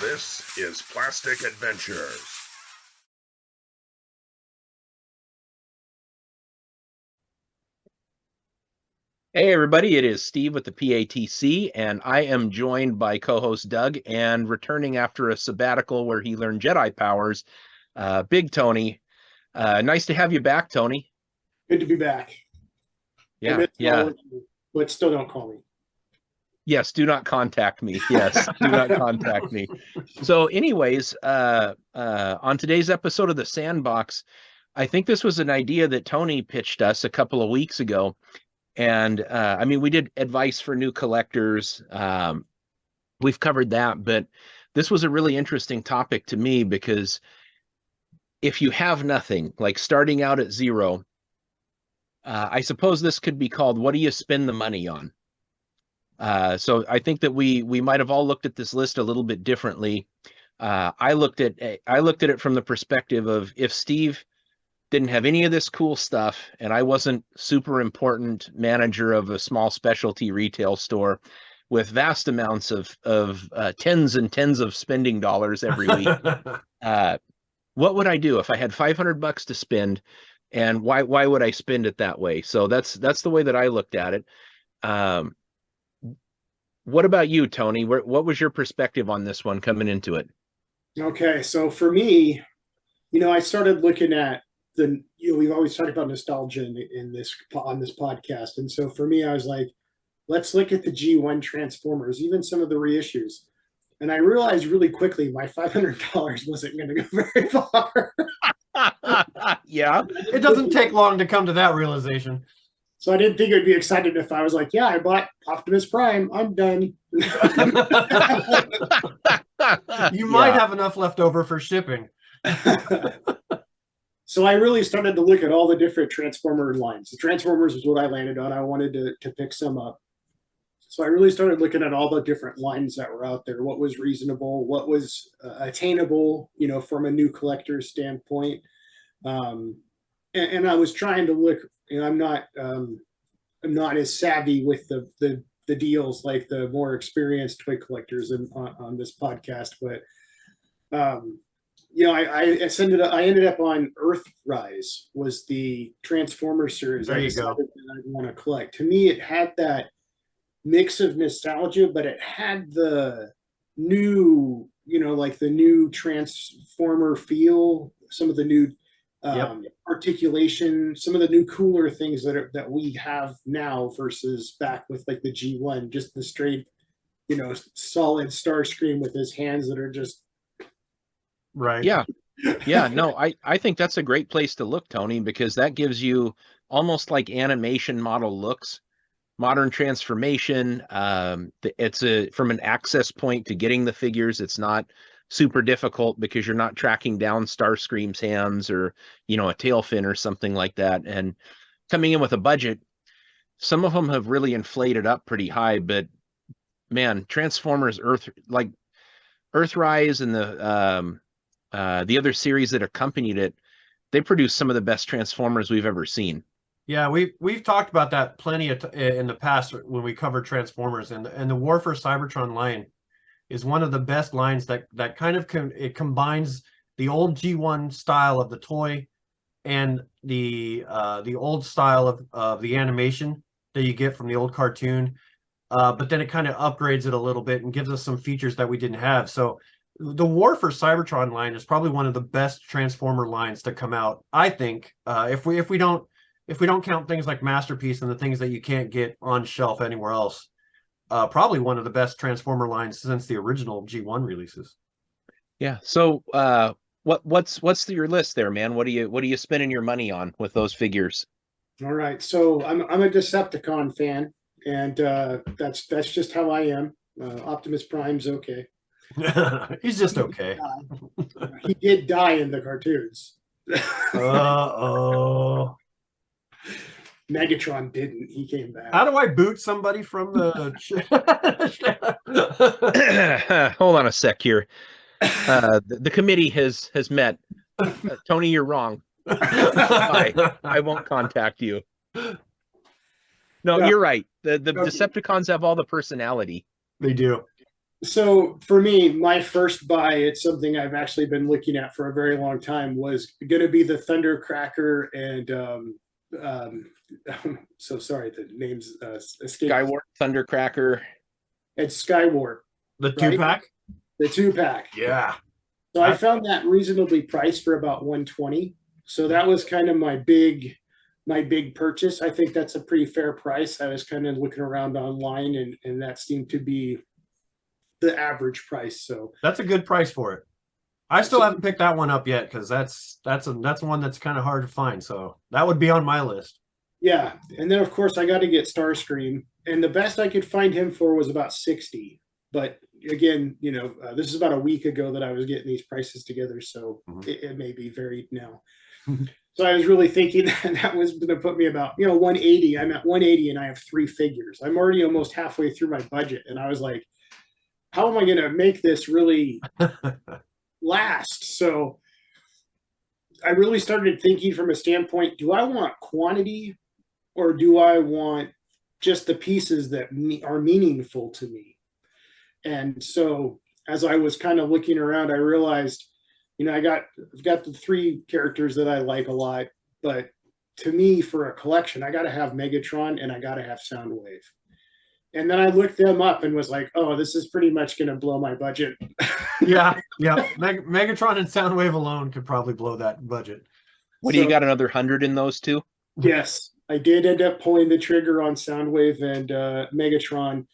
This is Plastic Adventures. Hey everybody, it is Steve with the PATC, and I am joined by co-host Doug, and returning after a sabbatical where he learned Jedi powers, Big Tony. Nice to have you back, Tony. Good to be back. Yeah, yeah. But still don't call me. Yes, do not contact me. Yes, do not contact me. So anyways, on today's episode of the Sandbox, I think this was an idea that Tony pitched us a couple of weeks ago. And I mean, we did advice for new collectors. We've covered that, but this was a really interesting topic to me because if you have nothing, like starting out at zero, I suppose this could be called, what do you spend the money on? So I think that we might have all looked at this list a little bit differently. I looked at it from the perspective of, if Steve didn't have any of this cool stuff and I wasn't super important manager of a small specialty retail store with vast amounts of tens and tens of spending dollars every week, what would I do if I had $500 to spend, and why would I spend it that way? So that's the way that I looked at it. What about you, Tony? What was your perspective on this one coming into it? Okay, so for me, I started looking at we've always talked about nostalgia in this on this podcast, and so for me, I was like, let's look at the G1 Transformers, even some of the reissues, and I realized really quickly my $500 wasn't going to go very far. Yeah, it doesn't take long to come to that realization. So I didn't think it'd be excited if I was like, yeah, I bought Optimus Prime, I'm done. You might have enough left over for shipping. So I really started to look at all the different Transformer lines. The Transformers was what I landed on. I wanted to pick some up. So I really started looking at all the different lines that were out there, what was reasonable, what was attainable, from a new collector's standpoint. And I was trying to look, I'm not as savvy with the deals like the more experienced toy collectors on this podcast, but I ended up on Earthrise, was the Transformer series. There you go. I want to collect. To me, it had that mix of nostalgia, but it had the new, like the new Transformer feel, some of the new articulation, some of the new cooler things that we have now versus back with like the G1, just the straight, solid Starscream with his hands that are just right. Yeah, no, I think that's a great place to look, Tony, because that gives you almost like animation model looks, modern transformation. It's from an access point to getting the figures, it's not super difficult because you're not tracking down Starscream's hands or, a tail fin or something like that. And coming in with a budget, some of them have really inflated up pretty high, but man, Transformers Earthrise and the other series that accompanied it, they produced some of the best Transformers we've ever seen. Yeah, we've talked about that plenty in the past when we covered Transformers, and the War for Cybertron line is one of the best lines that kind of it combines the old G1 style of the toy and the old style of the animation that you get from the old cartoon, but then it kind of upgrades it a little bit and gives us some features that we didn't have. So the War for Cybertron line is probably one of the best Transformer lines to come out, I think. If we don't count things like Masterpiece and the things that you can't get on shelf anywhere else, probably one of the best Transformer lines since the original G1 releases. Yeah. So what's your list there, man? What are you spending your money on with those figures? All right. So I'm a Decepticon fan, and that's just how I am. Optimus Prime's okay. He's just okay. He did die in the cartoons. Uh-oh. Megatron didn't. He came back. How do I boot somebody from the... Hold on a sec here. The committee has met. Tony, you're wrong. I won't contact you. No, you're right. The Decepticons have all the personality. They do. So for me, my first buy, it's something I've actually been looking at for a very long time, was going to be the Thundercracker and so sorry, the names escape. Skyward, Thundercracker. It's Skyward, The right? 2-pack? The 2-pack. Yeah. So I found that reasonably priced for about 120. So that was kind of my big purchase. I think that's a pretty fair price. I was kind of looking around online, and that seemed to be the average price. So That's a good price for it. I still haven't picked that one up yet because that's one that's kind of hard to find. So that would be on my list. yeah, and then of course I got to get Starscream, and the best I could find him for was about 60. But again, this is about a week ago that I was getting these prices together, so it may be varied now. So I was really thinking that was going to put me about 180. I'm at 180 and I have 3 figures. I'm already almost halfway through my budget, and I was like, how am I going to make this really last? So I really started thinking from a standpoint, do I want quantity or do I want just the pieces that are meaningful to me? And so as I was kind of looking around, I realized, I've got the 3 characters that I like a lot, but to me, for a collection, I got to have Megatron and I got to have Soundwave. And then I looked them up and was like, oh, this is pretty much going to blow my budget. Yeah. Megatron and Soundwave alone could probably blow that budget. What do you got, another 100 in those two? Yes, I did end up pulling the trigger on Soundwave and Megatron,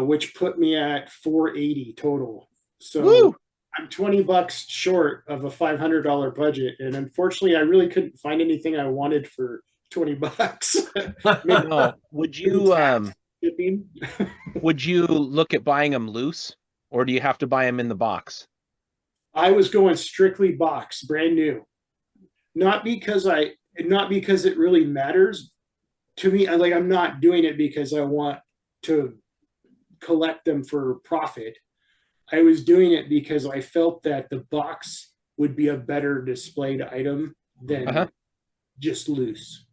which put me at 480 total. So Woo! I'm $20 short of a $500 budget, and unfortunately, I really couldn't find anything I wanted for $20. No. Would you Shipping. would you look at buying them loose, or do you have to buy them in the box? I was going strictly box, brand new. Not because it really matters to me. I'm not doing it because I want to collect them for profit. I was doing it because I felt that the box would be a better displayed item than just loose.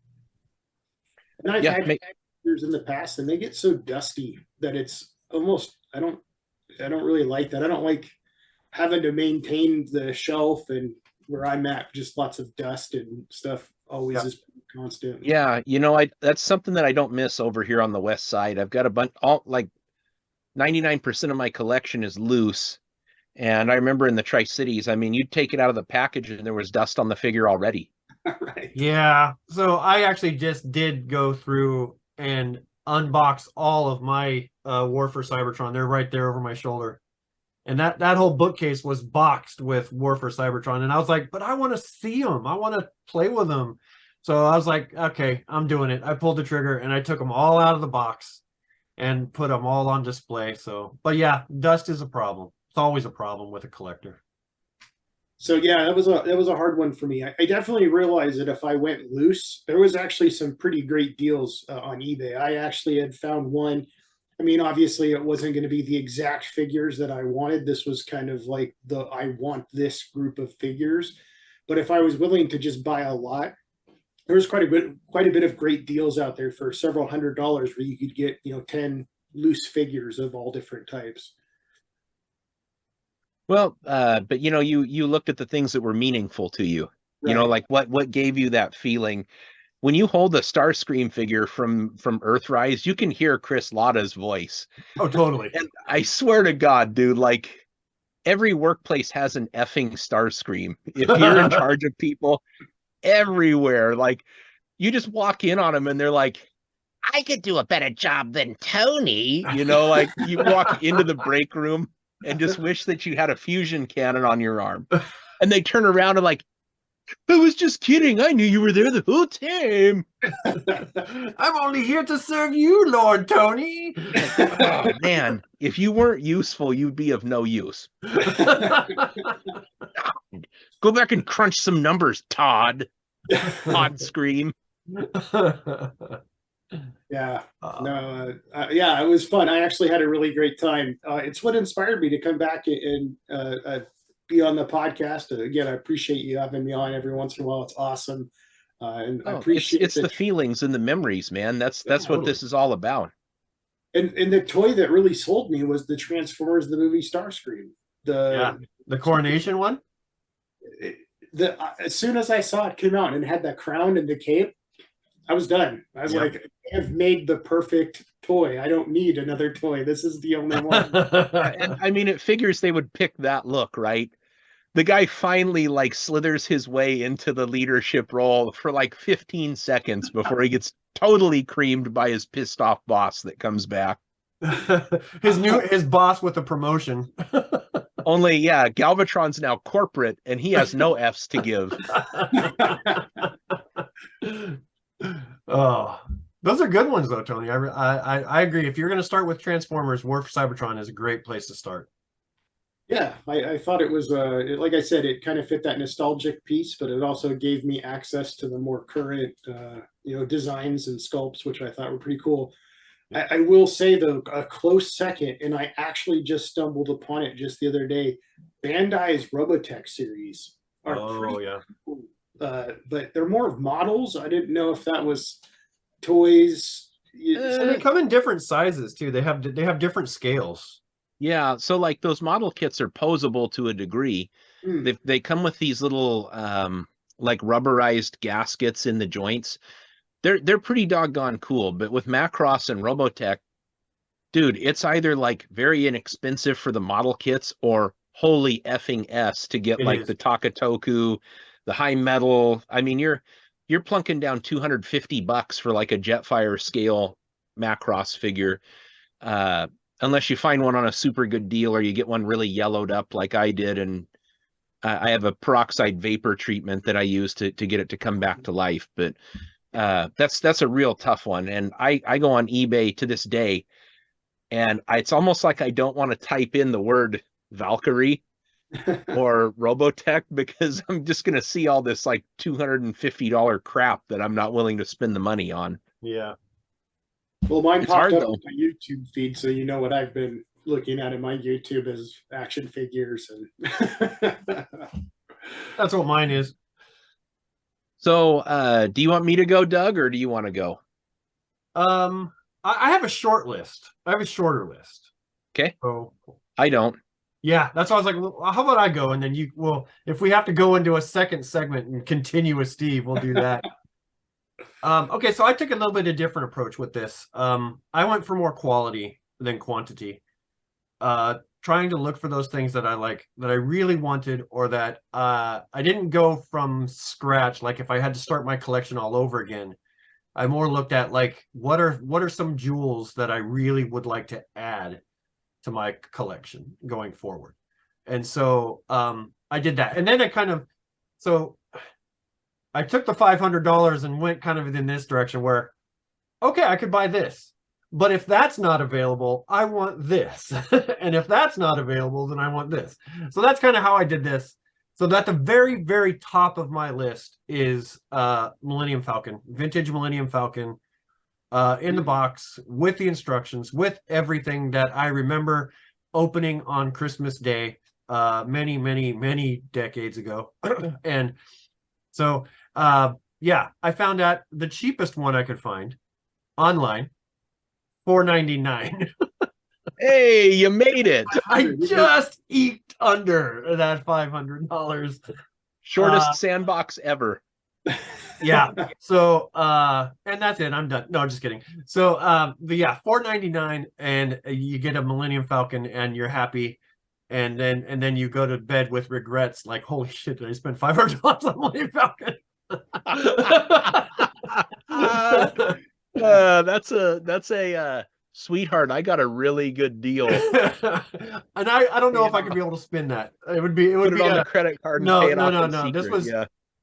And I've had years in the past, and they get so dusty that it's almost I don't really like that. I don't like having to maintain the shelf, and where I'm at, just lots of dust and stuff always is constant. Yeah, that's something that I don't miss over here on the west side. I've got a bunch, 99% of my collection is loose. And I remember in the Tri-Cities, you'd take it out of the package and there was dust on the figure already. Right. Yeah. So I actually just did go through and unbox all of my War for Cybertron. They're right there over my shoulder. And that whole bookcase was boxed with War for Cybertron. And I was like, but I want to see them. I want to play with them. So I was like, okay, I'm doing it. I pulled the trigger and I took them all out of the box and put them all on display. So, but yeah, dust is a problem. It's always a problem with a collector. So yeah, that was a hard one for me. I definitely realized that if I went loose, there was actually some pretty great deals on eBay. I actually had found one. Obviously it wasn't going to be the exact figures that I wanted. This was kind of like I want this group of figures. But if I was willing to just buy a lot, there was quite a bit of great deals out there for several $100s where you could get 10 loose figures of all different types. Well, but you looked at the things that were meaningful to you. Right. Like what gave you that feeling? When you hold a Starscream figure from Earthrise, you can hear Chris Latta's voice. Oh, totally. And I swear to God, dude, every workplace has an effing Starscream. If you're in charge of people everywhere, you just walk in on them and they're like, I could do a better job than Tony. You walk into the break room and just wish that you had a fusion cannon on your arm. And they turn around and I was just kidding. I knew you were there the whole time. I'm only here to serve you, Lord Tony. Oh, man, if you weren't useful, you'd be of no use. Go back and crunch some numbers, Todd. Todd Scream. Yeah, no, yeah, it was fun. I actually had a really great time. It's what inspired me to come back and be on the podcast. Again, I appreciate you having me on every once in a while. It's awesome. And I appreciate it's the feelings and the memories, man. That's what this is all about. And the toy that really sold me was the Transformers the movie Starscream. The coronation one. As soon as I saw it come out and had that crown and the cape, I was done. I was like, I've made the perfect toy. I don't need another toy. This is the only one. And I mean, it figures they would pick that look, right? The guy finally like slithers his way into the leadership role for like 15 seconds before he gets totally creamed by his pissed off boss that comes back. his boss with a promotion. Only, yeah, Galvatron's now corporate and he has no F's to give. Oh, those are good ones though, Tony. I agree. If you're going to start with Transformers, War for Cybertron is a great place to start. Yeah, I thought it was like I said, it kind of fit that nostalgic piece, but it also gave me access to the more current designs and sculpts, which I thought were pretty cool. I will say though, a close second, and I actually just stumbled upon it just the other day. Bandai's Robotech series are pretty cool. But they're more of models. I didn't know if that was toys. So they come in different sizes too. They have different scales. Yeah, so like those model kits are posable to a degree. They come with these little like rubberized gaskets in the joints. They're pretty doggone cool, but with Macross and Robotech, dude, it's either like very inexpensive for the model kits or holy effing S to get the Takatoku, the high metal. I mean, you're plunking down $250 for like a Jetfire scale Macross figure. Unless you find one on a super good deal or you get one really yellowed up like I did, and I have a peroxide vapor treatment that I use to get it to come back to life. But that's a real tough one. And I go on eBay to this day, and it's almost like I don't want to type in the word Valkyrie or Robotech because I'm just going to see all this like $250 crap that I'm not willing to spend the money on. Yeah. Well, mine popped up on my YouTube feed, so you know what I've been looking at in my YouTube is action figures, and that's what mine is. So, do you want me to go, Doug, or do you want to go? I have a short list. I have a shorter list. Okay. So I don't. Yeah, that's why I was like, well, how about I go, and then if we have to go into a second segment and continue with Steve, we'll do that. Okay, so I took a little bit of a different approach with this. I went for more quality than quantity. Trying to look for those things that I like, that I really wanted, or that I didn't go from scratch. Like if I had to start my collection all over again, I more looked at like what are some jewels that I really would like to add to my collection going forward. And so I did that, and then I took the $500 and went kind of in this direction where, okay, I could buy this. But if that's not available, I want this. And if that's not available, then I want this. So that's kind of how I did this. So at the very, very top of my list is Millennium Falcon, vintage Millennium Falcon in the box with the instructions, with everything that I remember opening on Christmas Day many, many, many decades ago. And so, yeah, I found out the cheapest one I could find online. $4.99. Hey, you made it. I just eked under that $500. Shortest sandbox ever. Yeah. So and that's it. I'm done. No, just kidding. So but yeah, $4.99 and you get a Millennium Falcon and you're happy. And then you go to bed with regrets, like, holy shit, did I spend $500 on Millennium Falcon? That's a sweetheart. I got a really good deal. And I don't know if I could be able to spin that. It would be on a credit card. And pay it off no. Secret. This was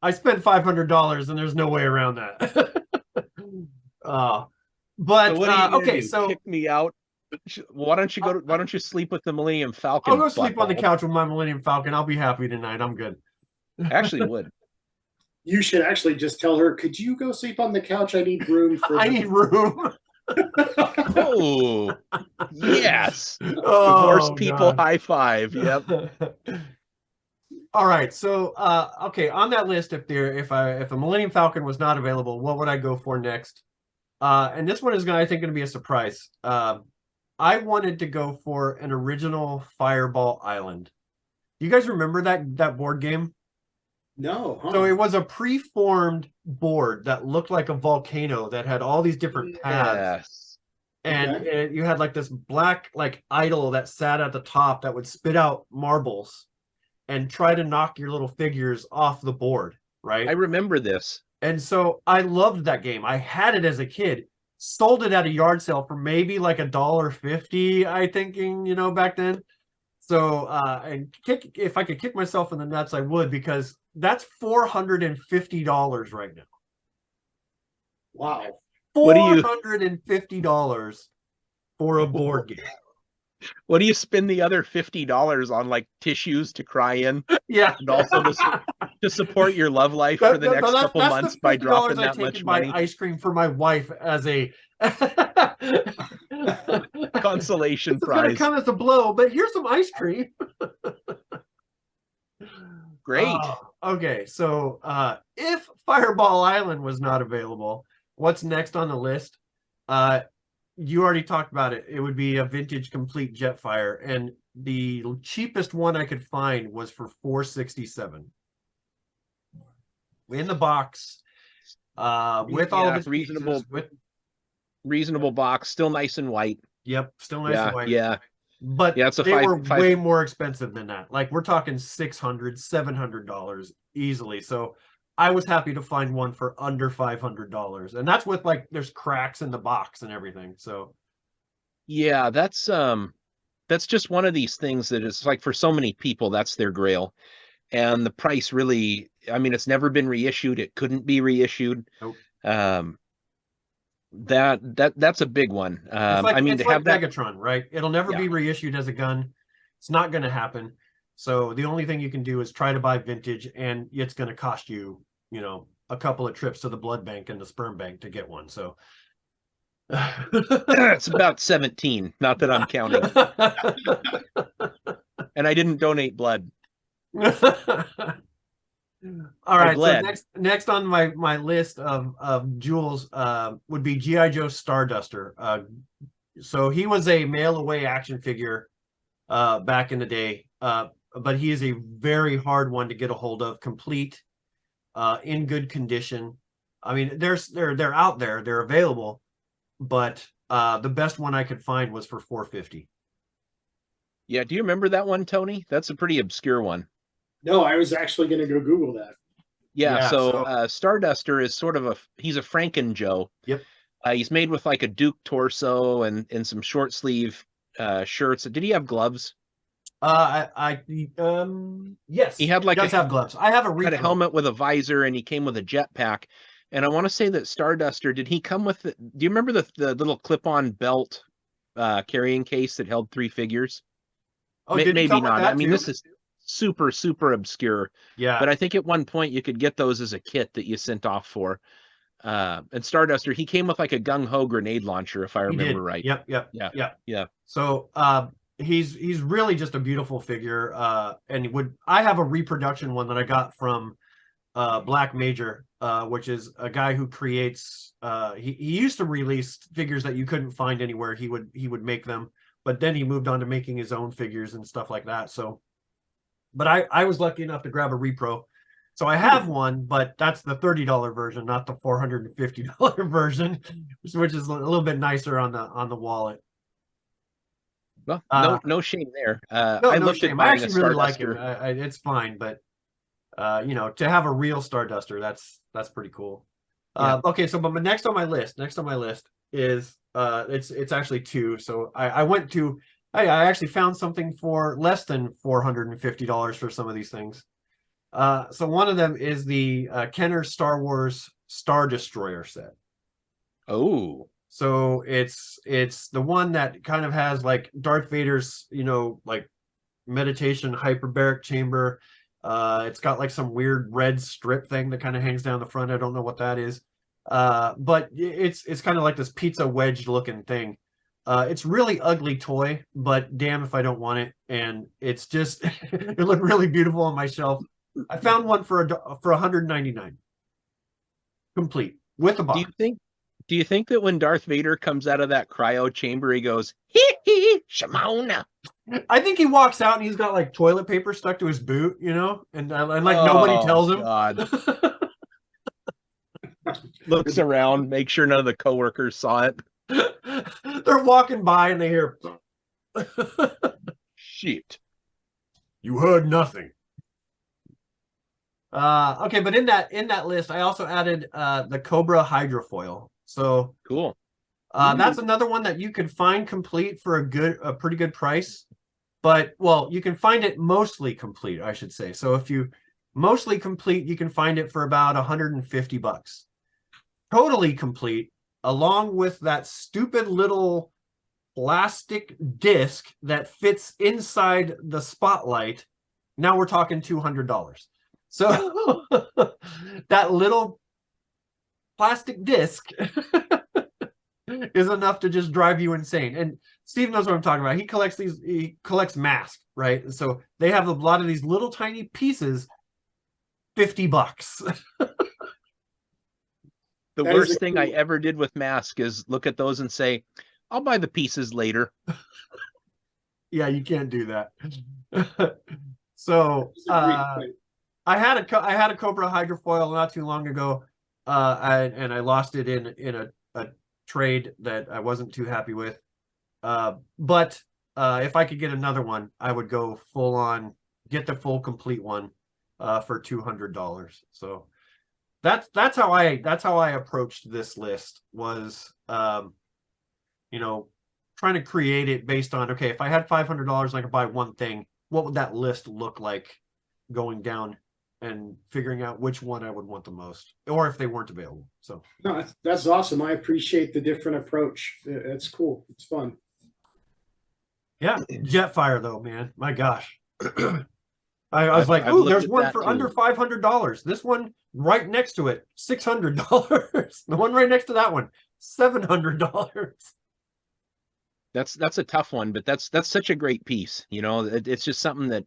I spent $500 and there's no way around that. But so okay, so kick me out. Why don't you sleep with the Millennium Falcon? I'll go sleep on the couch with my Millennium Falcon. I'll be happy tonight. I'm good. Actually would. You should actually just tell her, could you go sleep on the couch? I need room for I need room. Oh, yes. Oh, Divorced people, God. high five. Yep. All right. So, okay, on that list, if a Millennium Falcon was not available, what would I go for next? And this one is I think going to be a surprise. I wanted to go for an original Fireball Island. You guys remember that board game? No, huh? So it was a preformed board that looked like a volcano that had all these different paths. Yes. And you had like this black like idol that sat at the top that would spit out marbles and try to knock your little figures off the board, right? I remember this. And so I loved that game. I had it as a kid, sold it at a yard sale for maybe like $1.50, I thinking, you know, back then. So and if I could kick myself in the nuts, I would, because that's $450 right now. Wow. What do you- $450 for a board game. What do you spend the other $50 on, like tissues to cry in? Yeah. And also to support your love life for the next couple months by dropping that much money. Ice cream for my wife as a Consolation This is gonna prize. come as a blow, but here's some ice cream. Great. Okay, so if Fireball Island was not available, what's next on the list? You already talked about it. It would be a vintage complete Jetfire, and the cheapest one I could find was for $467 in the box, with all of its reasonable pieces, reasonable box, still nice and white. Yep, still nice and white. Yeah. But Yeah, it's a they five- were five- way more expensive than that. Like we're talking $600, $700 easily. So I was happy to find one for under $500, and that's with like there's cracks in the box and everything. So Yeah, that's just one of these things that is like, for so many people, that's their grail. And the price really, I mean, it's never been reissued. It couldn't be reissued. Nope. That's a big one. it's like, I mean, it's to like have that, Megatron, right? It'll never be reissued as a gun. It's not going to happen. So the only thing you can do is try to buy vintage, and it's going to cost you, you know, a couple of trips to the blood bank and the sperm bank to get one. So it's about 17. Not that I'm counting. And I didn't donate blood. All right, so bled. next on my list of jewels would be G.I. Joe Starduster. So he was a mail away action figure back in the day, but he is a very hard one to get a hold of, complete, in good condition. I mean, they're out there, they're available, but the best one I could find was for $450. Yeah, do you remember that one, Tony? That's a pretty obscure one. No, I was actually going to go Google that. Yeah, so Starduster is sort of he's a Franken Joe. Yep. He's made with like a Duke torso and some short sleeve shirts. Did he have gloves? Yes, He had like does have gloves. I have a had a helmet with a visor, and he came with a jetpack. And I want to say that Starduster, did he come with do you remember the little clip-on belt carrying case that held 3 figures? Oh, did he maybe come with not. that I mean, too? this is super obscure. Yeah. But I think at one point you could get those as a kit that you sent off for. And Starduster, he came with like a gung-ho grenade launcher, if I remember right. Yep. Yeah. So he's really just a beautiful figure. And I have a reproduction one that I got from Black Major, which is a guy who creates he used to release figures that you couldn't find anywhere. He would make them, but then he moved on to making his own figures and stuff like that. So but I was lucky enough to grab a repro. So I have one, but that's the $30 version, not the $450 version, which is a little bit nicer on the wallet. Well, no shame there. No looked shame. at I buying actually a really like it. Starduster. It's fine, but you know, to have a real Starduster, that's pretty cool. Yeah. Okay, so but next on my list is it's actually 2. So I went to I actually found something for less than $450 for some of these things. So one of them is the Kenner Star Wars Star Destroyer set. Oh. So it's the one that kind of has like Darth Vader's, you know, like meditation hyperbaric chamber. It's got like some weird red strip thing that kind of hangs down the front. I don't know what that is. But it's kind of like this pizza wedge looking thing. It's really ugly toy, but damn if I don't want it. And it's just it looked really beautiful on my shelf. I found one for $199, complete with a box. Do Do you think that when Darth Vader comes out of that cryo chamber, he goes, hee hee, Shimona? I think he walks out and he's got like toilet paper stuck to his boot, and like nobody tells him. God. Looks around, make sure none of the coworkers saw it. They're walking by and they hear, Shit. "You heard nothing." Okay, but in that list, I also added the Cobra hydrofoil. So Cool. that's another one that you can find complete for a pretty good price. But well, you can find it mostly complete, I should say. So if you mostly complete, you can find it for about $150. Totally complete, along with that stupid little plastic disc that fits inside the spotlight. Now we're talking $200. So that little plastic disc is enough to just drive you insane. And Steve knows what I'm talking about. He collects masks, right? So they have a lot of these little tiny pieces, $50. The worst thing I ever did with mask is look at those and say, I'll buy the pieces later. Yeah, you can't do that. So I had a Cobra hydrofoil not too long ago, and I lost it in a trade that I wasn't too happy with. But if I could get another one, I would go full on, get the full complete one for $200. So that's how I approached this list, was trying to create it based on, okay, if I had $500 and I could buy one thing, what would that list look like going down, and figuring out which one I would want the most, or if they weren't available. So no, that's awesome. I appreciate the different approach. It's cool. It's fun. Yeah, Jetfire though, man, my gosh. I was like, ooh, there's one for under $500. This one right next to it, $600. The one right next to that one, $700. That's a tough one, but that's such a great piece. It's just something that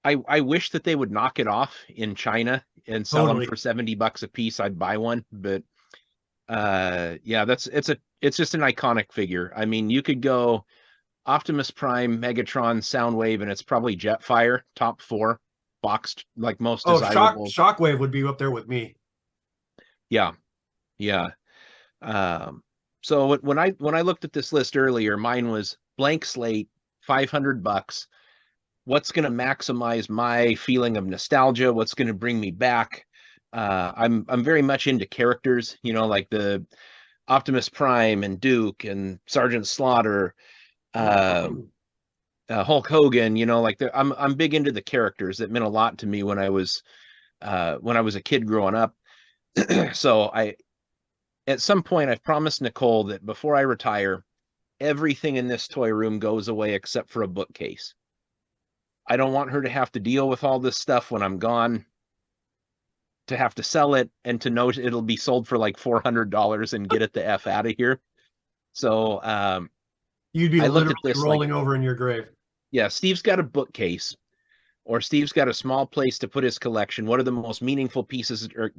I wish that they would knock it off in China and sell them for $70 a piece. I'd buy one, but yeah, it's just an iconic figure. I mean, you could go Optimus Prime, Megatron, Soundwave, and it's probably Jetfire, top 4, boxed, like most desirable. Shockwave would be up there with me. Yeah. So when I looked at this list earlier, mine was blank slate, $500. What's going to maximize my feeling of nostalgia? What's going to bring me back? I'm very much into characters, like the Optimus Prime and Duke and Sergeant Slaughter, Hulk Hogan. I'm big into the characters. That meant a lot to me when I was a kid growing up. So at some point, I've promised Nicole that before I retire, everything in this toy room goes away except for a bookcase. I don't want her to have to deal with all this stuff when I'm gone, to have to sell it and to know it'll be sold for like $400 and get it the F out of here. So you'd be literally rolling over in your grave. Yeah, Steve's got a bookcase, or Steve's got a small place to put his collection. What are the most meaningful pieces, or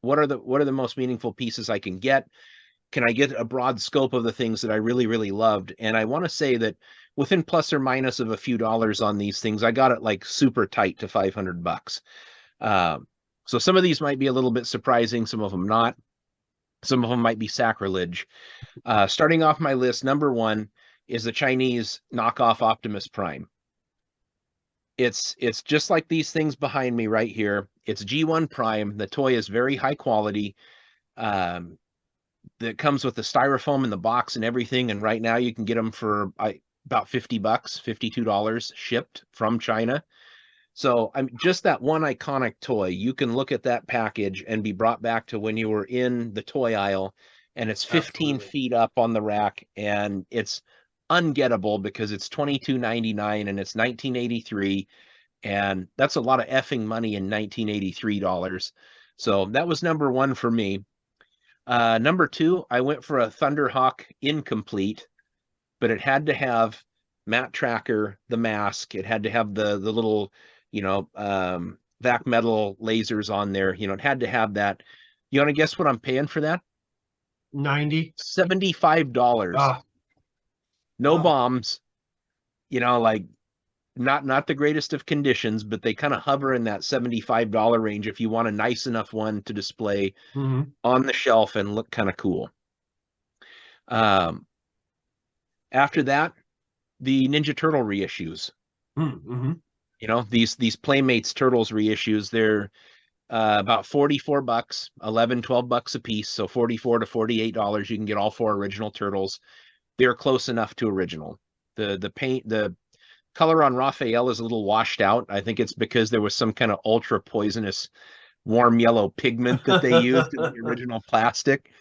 what are the most meaningful pieces I can get? Can I get a broad scope of the things that I really, really loved? And I want to say that within plus or minus of a few dollars on these things, I got it like super tight to $500. So some of these might be a little bit surprising, some of them not. Some of them might be sacrilege. Starting off my list, number 1 is the Chinese knockoff Optimus Prime. It's just like these things behind me right here. It's G1 Prime. The toy is very high quality. That comes with the styrofoam in the box and everything. And right now you can get them for about $50, $52 shipped from China. So I'm just that one iconic toy. You can look at that package and be brought back to when you were in the toy aisle, and it's 15 feet up on the rack, and it's ungettable because it's $22.99 and it's 1983, and that's a lot of effing money in 1983 dollars. So that was number 1 for me. Number 2, I went for a Thunderhawk incomplete, but it had to have Matt Tracker, the mask. It had to have the little, vac metal lasers on there. It had to have that. You want to guess what I'm paying for that? 90. $75. Ah, No Wow. bombs. You know, like not the greatest of conditions, but they kind of hover in that $75 range if you want a nice enough one to display mhm. on the shelf and look kind of cool. After that, the Ninja Turtle reissues. Mhm. You know, these Playmates Turtles reissues, they're about $44, 11, $12 a piece. So $44 to $48. You can get all 4 original Turtles. They're close enough to original. The paint, the color on Raphael is a little washed out. I think it's because there was some kind of ultra poisonous warm yellow pigment that they used in the original plastic.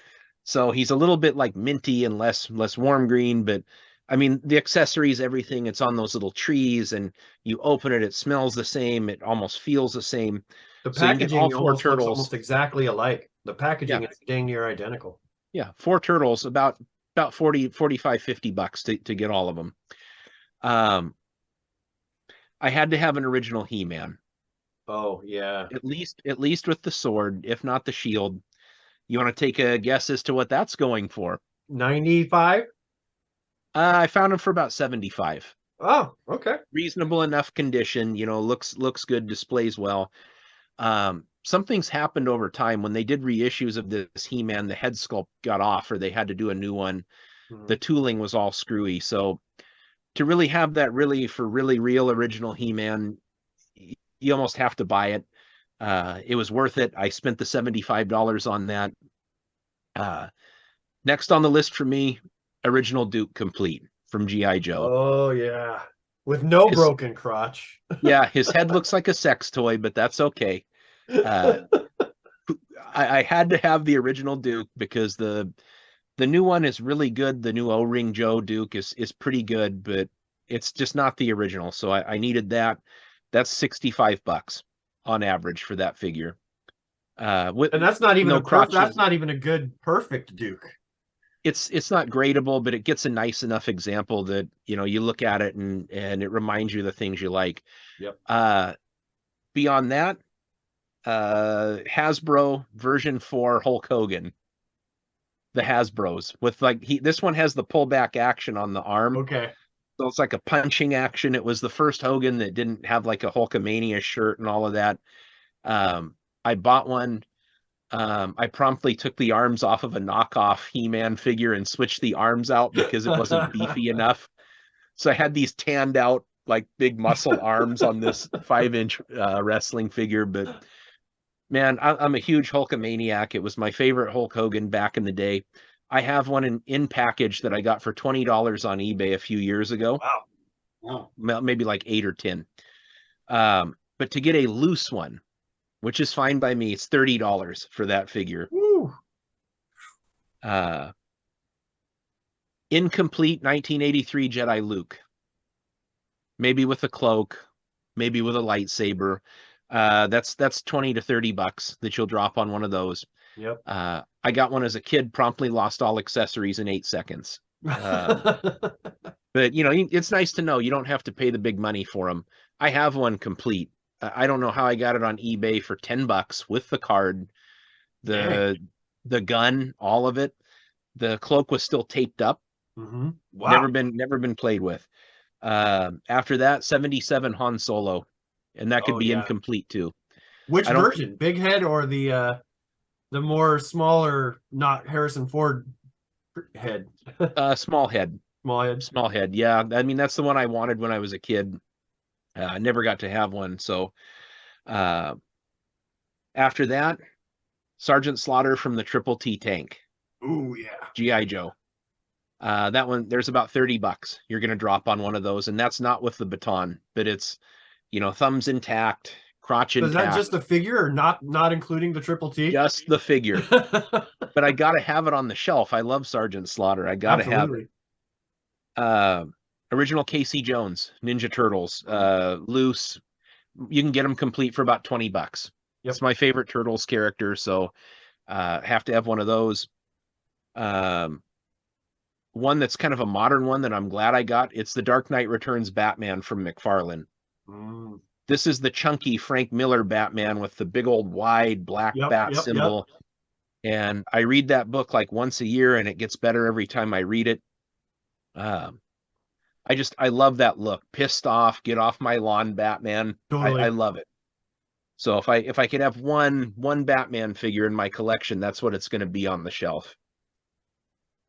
So he's a little bit like minty and less warm green, but I mean the accessories, everything, it's on those little trees, and you open it, it smells the same, it almost feels the same. The So you can get all packaging 4 almost looks turtles. almost exactly alike. The Yeah, packaging is dang near identical. yeah, 4 turtles, about 40, 45, $50 to get all of them. I had to have an original He-Man. Oh yeah. At least with the sword, if not the shield. You want to take a guess as to what that's going for? 95? I found him for about 75. Oh, okay. Reasonable enough condition, you know, looks good, displays well. Something's happened over time. When they did reissues of this He-Man, the head sculpt got off, or they had to do a new one. The tooling was all screwy. So to really have that for really real original He-Man, you almost have to buy it. It was worth it. I spent the $75 on that. Next on the list for me, original Duke complete from G.I. Joe. Oh yeah. With no broken crotch. Yeah, his head looks like a sex toy, but that's okay. I had to have the original Duke because the new one is really good. The new O-Ring Joe Duke is pretty good, but it's just not the original. So I needed that. That's $65 on average for that figure. With And that's not even no crotches. that's not even a good perfect Duke. It's not gradable, but it gets a nice enough example that, you know, you look at it and it reminds you of the things you like. Yep. Beyond that, Hasbro version 4 Hulk Hogan. The Hasbros with this one has the pullback action on the arm. Okay. So it's like a punching action. It was the first Hogan that didn't have like a Hulkamania shirt and all of that. I bought one. I promptly took the arms off of a knockoff He-Man figure and switched the arms out because it wasn't beefy enough. So I had these tanned out, like big muscle arms on this 5-inch wrestling figure. But man, I'm a huge Hulkamaniac. It was my favorite Hulk Hogan back in the day. I have one in package that I got for $20 on eBay a few years ago. Wow. Maybe like 8 or 10. But to get a loose one, which is fine by me, it's $30 for that figure. Woo. Incomplete 1983 Jedi Luke. Maybe with a cloak, maybe with a lightsaber. That's $20 to $30 that you'll drop on one of those. Yep. I got one as a kid, promptly lost all accessories in 8 seconds. But you know, it's nice to know you don't have to pay the big money for them. I have one complete. I don't know how I got it on eBay for $10 with the card, the gun, all of it. The cloak was still taped up. Mm-hmm. Wow. Never been played with. After that, 77 Han Solo, and that could be incomplete too. Which version? Big head or the more smaller, not Harrison Ford head? Small head. Small head. Yeah, I mean that's the one I wanted when I was a kid. I never got to have one. So after that, Sergeant Slaughter from the Triple T tank. Ooh yeah. G.I. Joe. That one, there's about $30 you're gonna drop on one of those, and that's not with the baton, but it's, you know, thumbs intact, crotch intact. Is that just the figure, or not including the Triple T? Just the figure. But I gotta have it on the shelf. I love Sergeant Slaughter. I gotta have it. Original Casey Jones, Ninja Turtles, loose. You can get them complete for about $20. Yep. It's my favorite Turtles character, so have to have one of those. One that's kind of a modern one that I'm glad I got. It's the Dark Knight Returns Batman from McFarlane. This is the chunky Frank Miller Batman with the big old wide black bat symbol. And I read that book like once a year, and it gets better every time I read it. I love that look. Pissed off, get off my lawn, Batman. Totally. I love it. So if I could have one Batman figure in my collection, that's what it's going to be on the shelf.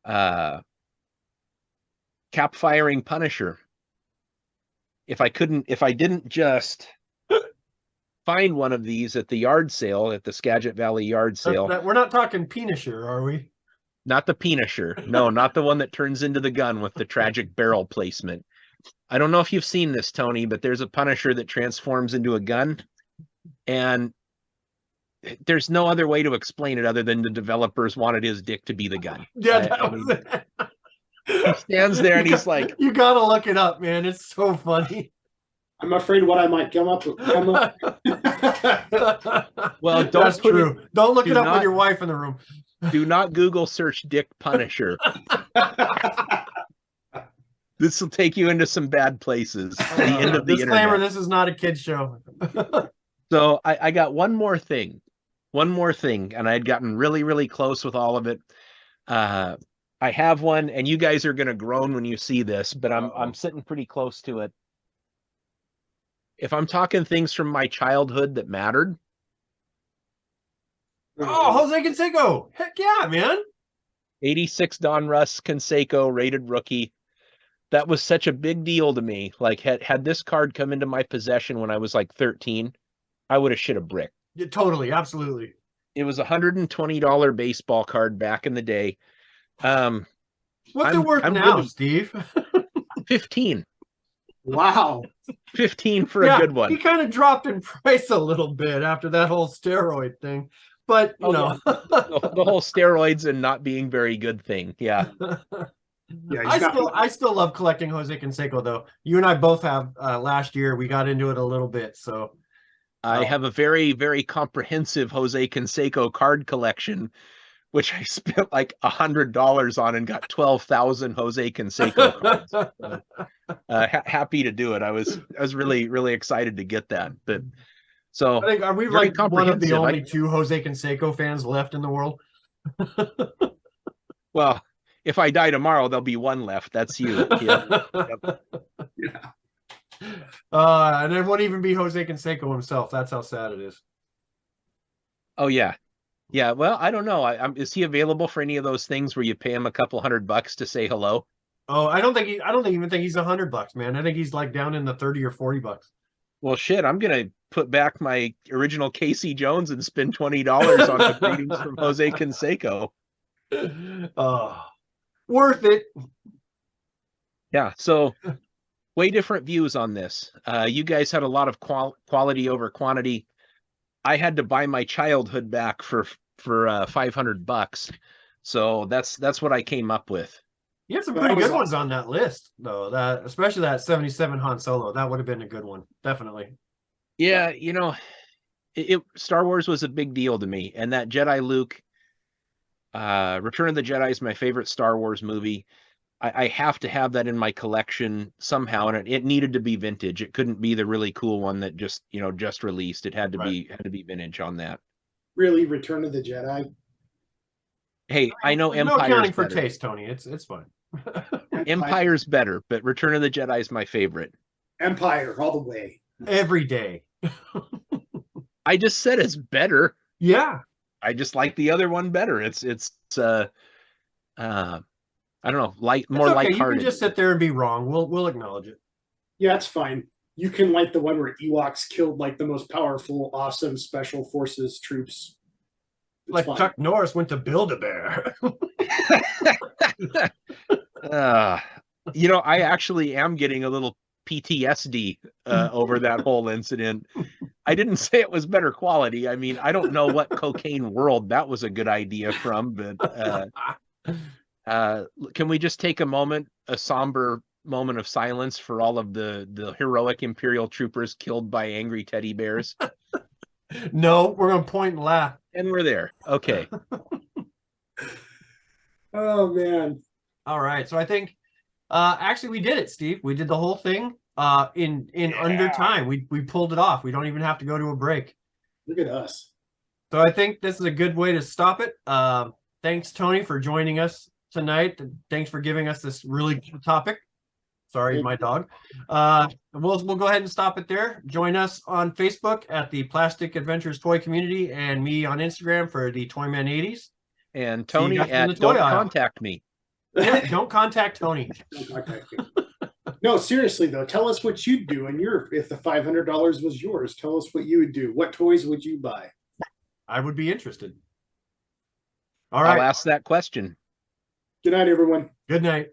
Cap firing Punisher. If I didn't just find one of these at the yard sale, at the Skagit Valley yard sale. We're not talking Punisher, are we? Not the Punisher. No, not the one that turns into the gun with the tragic barrel placement. I don't know if you've seen this, Tony, but there's a Punisher that transforms into a gun. And there's no other way to explain it other than the developers wanted his dick to be the gun. Yeah, that was it. He stands there and he's like, you gotta look it up, man. It's so funny. I'm afraid what I might come up with. well, That's true. Don't look it up with your wife in the room. Do not Google search Dick Punisher. This will take you into some bad places. The end of the disclaimer, internet. this is not a kid's show. So I got one more thing, and I had gotten really, really close with all of it. I have one, and you guys are going to groan when you see this, but I'm sitting pretty close to it. If I'm talking things from my childhood that mattered. Oh, Jose Canseco. Heck yeah, man. 86 Don Russ Canseco, rated rookie. That was such a big deal to me. Like, had this card come into my possession when I was like 13, I would have shit a brick. Yeah, totally, absolutely. It was a $120 baseball card back in the day. What's it worth now, Steve? 15. Wow. 15 for a good one. He kind of dropped in price a little bit after that whole steroid thing. But, you know. Yeah. the whole steroids and not being very good thing. Yeah. Yeah, I still love collecting Jose Canseco, though. You and I both have last year. We got into it a little bit, so. I have a very, very comprehensive Jose Canseco card collection, which I spent like $100 on and got 12,000 Jose Canseco cards. Happy to do it. I was really, really excited to get that. But so I think, are we like one of the only two Jose Canseco fans left in the world? Well, if I die tomorrow, there'll be one left. That's you. Yeah. Yep. Yeah. And it won't even be Jose Canseco himself. That's how sad it is. Oh yeah. Yeah, well, I don't know. Is he available for any of those things where you pay him a couple $100 to say hello? Oh, I don't even think he's $100, man. I think he's like down in the 30 or $40. Well, shit, I'm gonna put back my original Casey Jones and spend $20 on the greetings from Jose Canseco. Worth it. Yeah, so way different views on this. You guys had a lot of quality over quantity. I had to buy my childhood back for $500. So that's what I came up with. You had some pretty good ones on that list, though. That especially that 77 Han Solo. That would have been a good one, definitely. Yeah, you know, Star Wars was a big deal to me, and that Jedi Luke, Return of the Jedi is my favorite Star Wars movie. I have to have that in my collection somehow, and it needed to be vintage. It couldn't be the really cool one that just released. It had to be vintage on that. Really, Return of the Jedi. Hey, I know There's Empire's no accounting for better. taste, Tony. It's fine. Empire's better, but Return of the Jedi is my favorite. Empire all the way. Every day. I just said it's better. Yeah. I just like the other one better. It's I don't know, more okay. lighthearted. You can just sit there and be wrong. We'll acknowledge it. Yeah, it's fine. You can like the one where Ewoks killed like the most powerful, awesome special forces troops. It's like fine. Chuck Norris went to Build-A-Bear. I actually am getting a little PTSD over that whole incident. I didn't say it was better quality. I mean, I don't know what cocaine world that was a good idea from, but can we just take a somber moment of silence for all of the heroic Imperial troopers killed by angry teddy bears? No, we're going to point and laugh. And we're there. Okay. Oh, man. All right. So I think actually we did it, Steve. We did the whole thing in under time. We pulled it off. We don't even have to go to a break. Look at us. So I think this is a good way to stop it. Thanks, Tony, for joining us tonight. Thanks for giving us this really good topic. Sorry, my dog. We'll go ahead and stop it there. Join us on Facebook at the Plastic Adventures Toy Community and me on Instagram for the Toyman 80s. And Tony guys in at the toy Don't aisle. Contact Me. Yeah, don't contact Tony. Don't contact me. No, seriously though, tell us what you'd do and if the $500 was yours, tell us what you would do. What toys would you buy? I would be interested. All I'll right. ask that question. Good night, everyone. Good night.